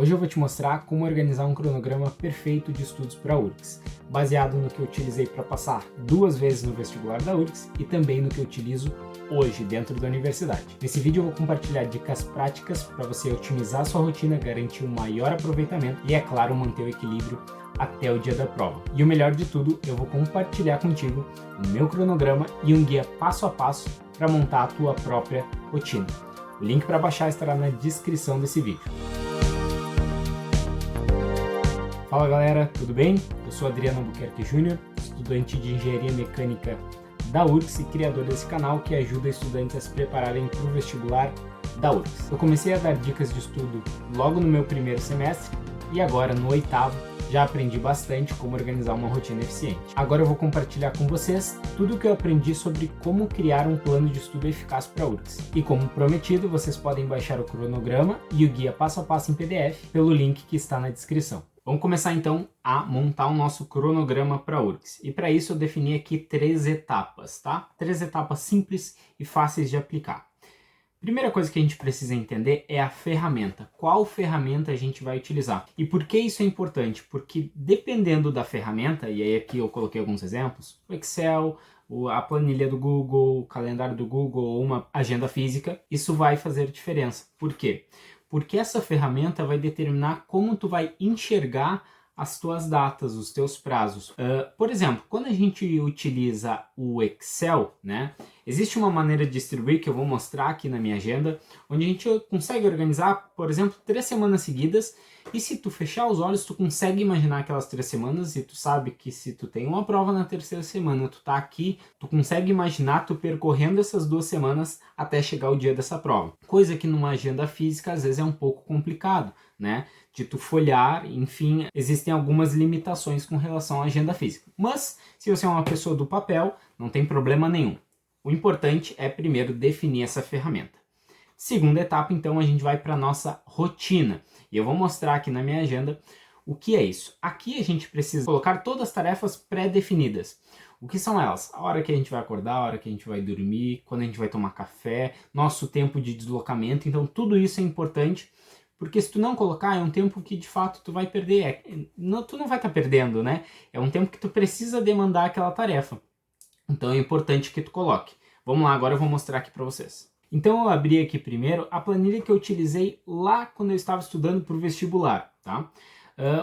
Hoje eu vou te mostrar como organizar um cronograma perfeito de estudos para a URGS, baseado no que eu utilizei para passar 2 vezes no vestibular da URGS e também no que eu utilizo hoje dentro da universidade. Nesse vídeo eu vou compartilhar dicas práticas para você otimizar a sua rotina, garantir um maior aproveitamento e, é claro, manter o equilíbrio até o dia da prova. E o melhor de tudo, eu vou compartilhar contigo o meu cronograma e um guia passo a passo para montar a tua própria rotina. O link para baixar estará na descrição desse vídeo. Fala galera, tudo bem? Eu sou Adriano Albuquerque Júnior, estudante de Engenharia Mecânica da URGS e criador desse canal que ajuda estudantes a se prepararem para o vestibular da URGS. Eu comecei a dar dicas de estudo logo no meu primeiro semestre e agora no 8º já aprendi bastante como organizar uma rotina eficiente. Agora eu vou compartilhar com vocês tudo o que eu aprendi sobre como criar um plano de estudo eficaz para a URGS. E como prometido, vocês podem baixar o cronograma e o guia passo a passo em PDF pelo link que está na descrição. Vamos começar então a montar o nosso cronograma para a URGS. E para isso eu defini aqui 3 etapas, tá? 3 etapas simples e fáceis de aplicar. Primeira coisa que a gente precisa entender é a ferramenta. Qual ferramenta a gente vai utilizar? E por que isso é importante? Porque dependendo da ferramenta, e aí aqui eu coloquei alguns exemplos, o Excel, a planilha do Google, o calendário do Google ou uma agenda física, isso vai fazer diferença. Por quê? Porque essa ferramenta vai determinar como tu vai enxergar as tuas datas, os teus prazos. Por exemplo, quando a gente utiliza o Excel, né, existe uma maneira de distribuir que eu vou mostrar aqui na minha agenda, onde a gente consegue organizar, por exemplo, 3 semanas seguidas, e se tu fechar os olhos, tu consegue imaginar aquelas 3 semanas, e tu sabe que se tu tem uma prova na 3ª semana, tu tá aqui, tu consegue imaginar tu percorrendo essas 2 semanas até chegar o dia dessa prova. Coisa que numa agenda física às vezes é um pouco complicado, né? De tu folhear, enfim, existem algumas limitações com relação à agenda física. Mas, se você é uma pessoa do papel, não tem problema nenhum. O importante é primeiro definir essa ferramenta. Segunda etapa, então, a gente vai para a nossa rotina. E eu vou mostrar aqui na minha agenda o que é isso. Aqui a gente precisa colocar todas as tarefas pré-definidas. O que são elas? A hora que a gente vai acordar, a hora que a gente vai dormir, quando a gente vai tomar café, nosso tempo de deslocamento. Então, tudo isso é importante. Porque se tu não colocar, é um tempo que de fato tu vai perder. Tu não vai estar perdendo, né? É um tempo que tu precisa demandar aquela tarefa. Então é importante que tu coloque. Vamos lá, agora eu vou mostrar aqui para vocês. Então eu abri aqui primeiro a planilha que eu utilizei lá quando eu estava estudando para o vestibular, tá?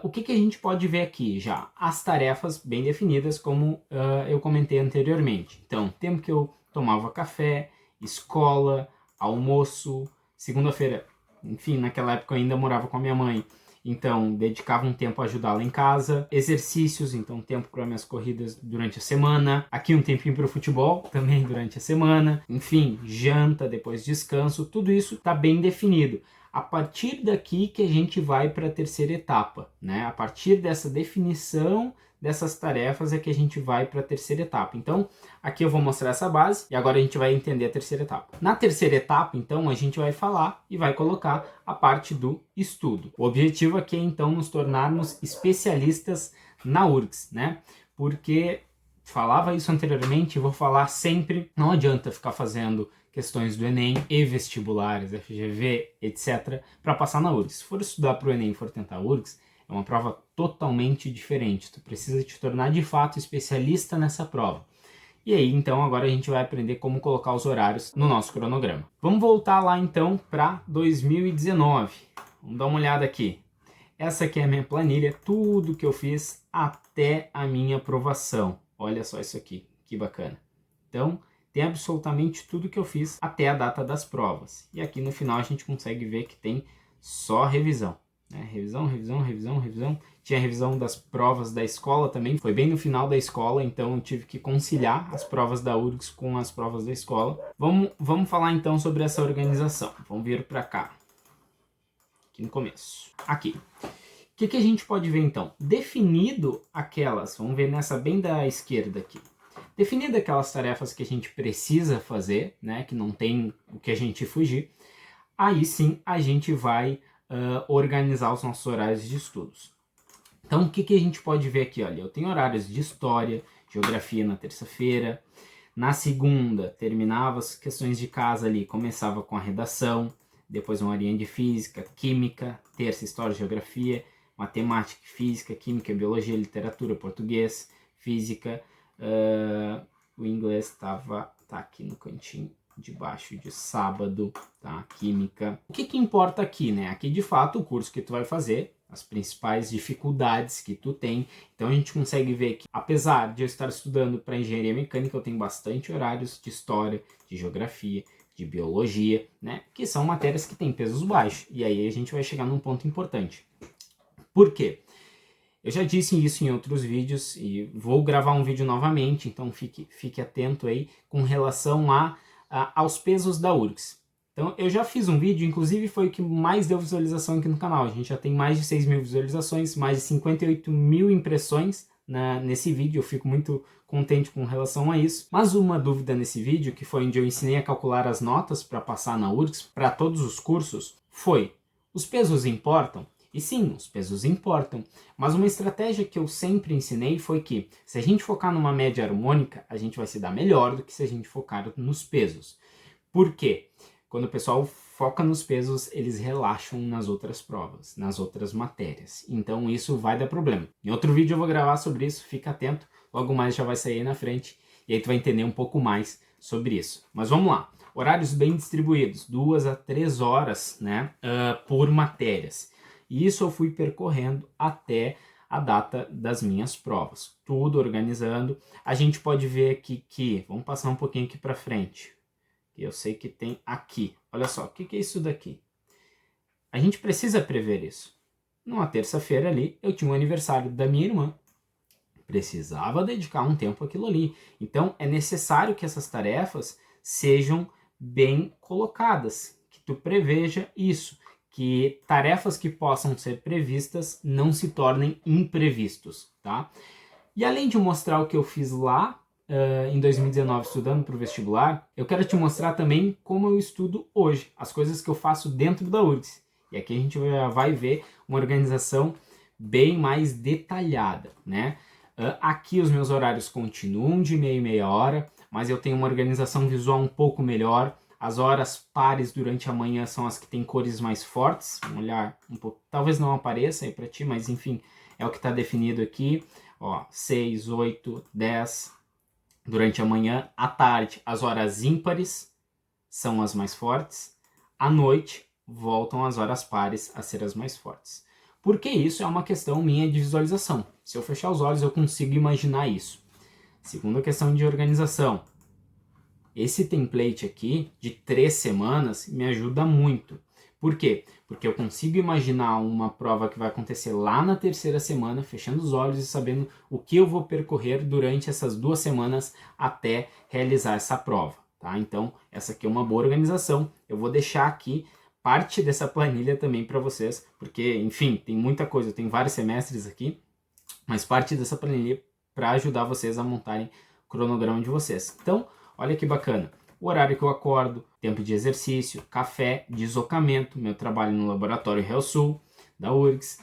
O que a gente pode ver aqui já? As tarefas bem definidas, como eu comentei anteriormente. Então, tempo que eu tomava café, escola, almoço, segunda-feira. Enfim, naquela época eu ainda morava com a minha mãe, então dedicava um tempo a ajudá-la em casa. Exercícios, então tempo para minhas corridas durante a semana. Aqui um tempinho para o futebol, também durante a semana. Enfim, janta, depois descanso, tudo isso está bem definido. A partir daqui que a gente vai para a 3ª etapa, né? A partir dessa definição dessas tarefas é que a gente vai para a 3ª etapa. Então, aqui eu vou mostrar essa base e agora a gente vai entender a 3ª etapa. Na 3ª etapa, então, a gente vai falar e vai colocar a parte do estudo. O objetivo aqui é, então, nos tornarmos especialistas na URGS, né? Porque falava isso anteriormente e vou falar sempre, não adianta ficar fazendo questões do Enem e vestibulares, FGV, etc., para passar na URGS. Se for estudar para o Enem e for tentar a URGS, é uma prova totalmente diferente. Tu precisa te tornar de fato especialista nessa prova. E aí, então, agora a gente vai aprender como colocar os horários no nosso cronograma. Vamos voltar lá, então, para 2019. Vamos dar uma olhada aqui. Essa aqui é a minha planilha, tudo que eu fiz até a minha aprovação. Olha só isso aqui, que bacana. Então, tem absolutamente tudo que eu fiz até a data das provas. E aqui no final a gente consegue ver que tem só revisão. Revisão. Tinha revisão das provas da escola também. Foi bem no final da escola, então eu tive que conciliar as provas da URGS com as provas da escola. Vamos falar então sobre essa organização. Vamos vir para cá. Aqui no começo. Aqui. O que a gente pode ver então? Definido aquelas, vamos ver nessa bem da esquerda aqui. Definido aquelas tarefas que a gente precisa fazer, né, que não tem o que a gente fugir, aí sim a gente vai organizar os nossos horários de estudos. Então, o que a gente pode ver aqui? Olha, eu tenho horários de história, geografia na terça-feira. Na segunda, terminava as questões de casa ali, começava com a redação. depois uma horinha de física, química, terça história, geografia, matemática, física, química, biologia, literatura, português, física, o inglês tá aqui no cantinho de baixo de sábado, tá? Química. O que importa aqui, né? Aqui de fato o curso que tu vai fazer, as principais dificuldades que tu tem. Então a gente consegue ver que, apesar de eu estar estudando para engenharia mecânica, eu tenho bastante horários de história, de geografia, de biologia, né? Que são matérias que têm pesos baixos. E aí a gente vai chegar num ponto importante. Por quê? Eu já disse isso em outros vídeos e vou gravar um vídeo novamente, então fique atento aí com relação aos pesos da URGS. Então eu já fiz um vídeo, inclusive foi o que mais deu visualização aqui no canal. A gente já tem mais de 6 mil visualizações, mais de 58 mil impressões nesse vídeo. Eu fico muito contente com relação a isso. Mas uma dúvida nesse vídeo, que foi onde eu ensinei a calcular as notas para passar na URGS, para todos os cursos, foi: os pesos importam? E sim, os pesos importam, mas uma estratégia que eu sempre ensinei foi que, se a gente focar numa média harmônica, a gente vai se dar melhor do que se a gente focar nos pesos. Por quê? Quando o pessoal foca nos pesos, eles relaxam nas outras provas, nas outras matérias. Então isso vai dar problema. Em outro vídeo eu vou gravar sobre isso, fica atento, logo mais já vai sair aí na frente, e aí tu vai entender um pouco mais sobre isso. Mas vamos lá, horários bem distribuídos, 2 a 3 horas, né, por matérias. E isso eu fui percorrendo até a data das minhas provas. Tudo organizando. A gente pode ver aqui que... Vamos passar um pouquinho aqui para frente. Eu sei que tem aqui. Olha só, o que é isso daqui? A gente precisa prever isso. Numa terça-feira ali, eu tinha um aniversário da minha irmã. Precisava dedicar um tempo àquilo ali. Então, é necessário que essas tarefas sejam bem colocadas. Que tu preveja isso. Que tarefas que possam ser previstas não se tornem imprevistos, tá? E além de mostrar o que eu fiz lá em 2019 estudando para o vestibular, eu quero te mostrar também como eu estudo hoje, as coisas que eu faço dentro da URGS. E aqui a gente vai ver uma organização bem mais detalhada, né? Aqui os meus horários continuam de meia e meia hora, mas eu tenho uma organização visual um pouco melhor. As horas pares durante a manhã são as que têm cores mais fortes. Vamos olhar um pouco. Talvez não apareça aí para ti, mas enfim, é o que está definido aqui. Ó, 6, 8, 10 durante a manhã. À tarde, as horas ímpares são as mais fortes. À noite, voltam as horas pares a ser as mais fortes. Porque isso é uma questão minha de visualização. Se eu fechar os olhos, eu consigo imaginar isso. Segunda questão de organização. Esse template aqui, de 3 semanas, me ajuda muito. Por quê? Porque eu consigo imaginar uma prova que vai acontecer lá na terceira semana, fechando os olhos e sabendo o que eu vou percorrer durante essas 2 semanas até realizar essa prova, tá? Então, essa aqui é uma boa organização. Eu vou deixar aqui parte dessa planilha também para vocês, porque, enfim, tem muita coisa. Eu tenho vários semestres aqui, mas parte dessa planilha para ajudar vocês a montarem o cronograma de vocês. Então, olha que bacana, o horário que eu acordo, tempo de exercício, café, deslocamento, meu trabalho no laboratório RealSul, da URGS,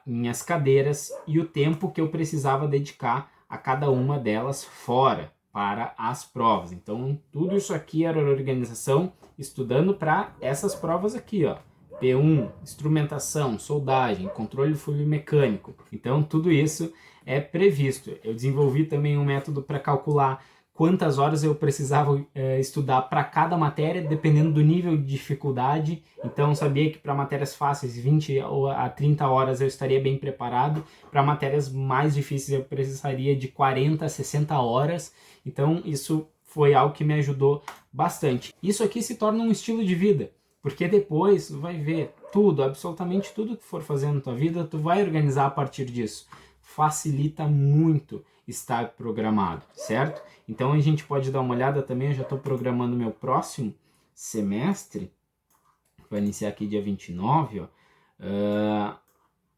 minhas cadeiras e o tempo que eu precisava dedicar a cada uma delas fora para as provas. Então, tudo isso aqui era organização estudando para essas provas aqui, ó. P1, instrumentação, soldagem, controle do fluido mecânico. Então, tudo isso é previsto. Eu desenvolvi também um método para calcular quantas horas eu precisava estudar para cada matéria, dependendo do nível de dificuldade. Então, eu sabia que para matérias fáceis, 20 a 30 horas eu estaria bem preparado. Para matérias mais difíceis, eu precisaria de 40 a 60 horas. Então, isso foi algo que me ajudou bastante. Isso aqui se torna um estilo de vida, porque depois tu vai ver tudo, absolutamente tudo que for fazendo na tua vida, tu vai organizar a partir disso. Facilita muito estar programado, certo? Então a gente pode dar uma olhada também, eu já estou programando meu próximo semestre, vai iniciar aqui dia 29, ó.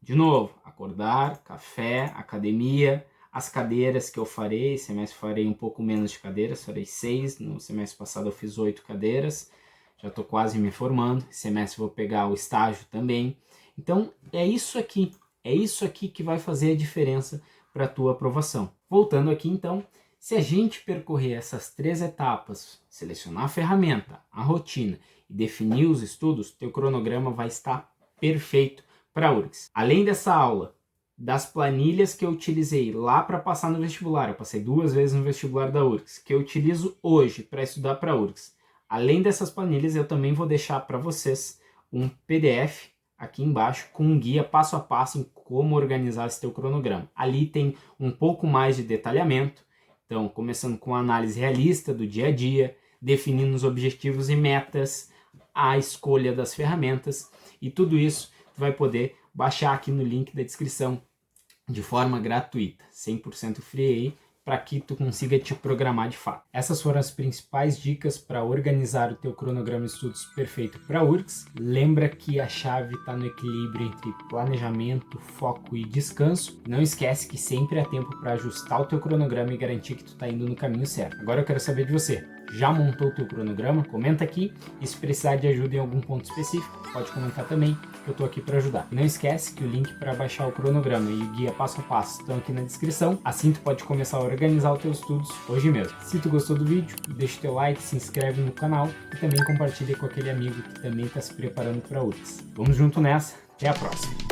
De novo, acordar, café, academia, as cadeiras que eu farei, esse semestre farei um pouco menos de cadeiras, farei 6, no semestre passado eu fiz 8 cadeiras, já estou quase me formando, esse semestre vou pegar o estágio também. Então é isso aqui que vai fazer a diferença para a tua aprovação. Voltando aqui então, se a gente percorrer essas 3 etapas, selecionar a ferramenta, a rotina e definir os estudos, teu cronograma vai estar perfeito para a URGS. Além dessa aula, das planilhas que eu utilizei lá para passar no vestibular, eu passei 2 vezes no vestibular da URGS, que eu utilizo hoje para estudar para a URGS. Além dessas planilhas, eu também vou deixar para vocês um PDF aqui embaixo com um guia passo a passo em como organizar esse teu cronograma. Ali tem um pouco mais de detalhamento, então começando com a análise realista do dia a dia, definindo os objetivos e metas, a escolha das ferramentas, e tudo isso tu vai poder baixar aqui no link da descrição de forma gratuita, 100% free, para que tu consiga te programar de fato. Essas foram as principais dicas para organizar o teu cronograma de estudos perfeito para a URGS. Lembra que a chave está no equilíbrio entre planejamento, foco e descanso. Não esquece que sempre há tempo para ajustar o teu cronograma e garantir que tu está indo no caminho certo. Agora eu quero saber de você. Já montou o teu cronograma? Comenta aqui, e se precisar de ajuda em algum ponto específico, pode comentar também, que eu estou aqui para ajudar. E não esquece que o link para baixar o cronograma e o guia passo a passo estão aqui na descrição, assim tu pode começar a organizar os teus estudos hoje mesmo. Se tu gostou do vídeo, deixa o teu like, se inscreve no canal e também compartilha com aquele amigo que também está se preparando para a URGS. Vamos junto nessa, até a próxima!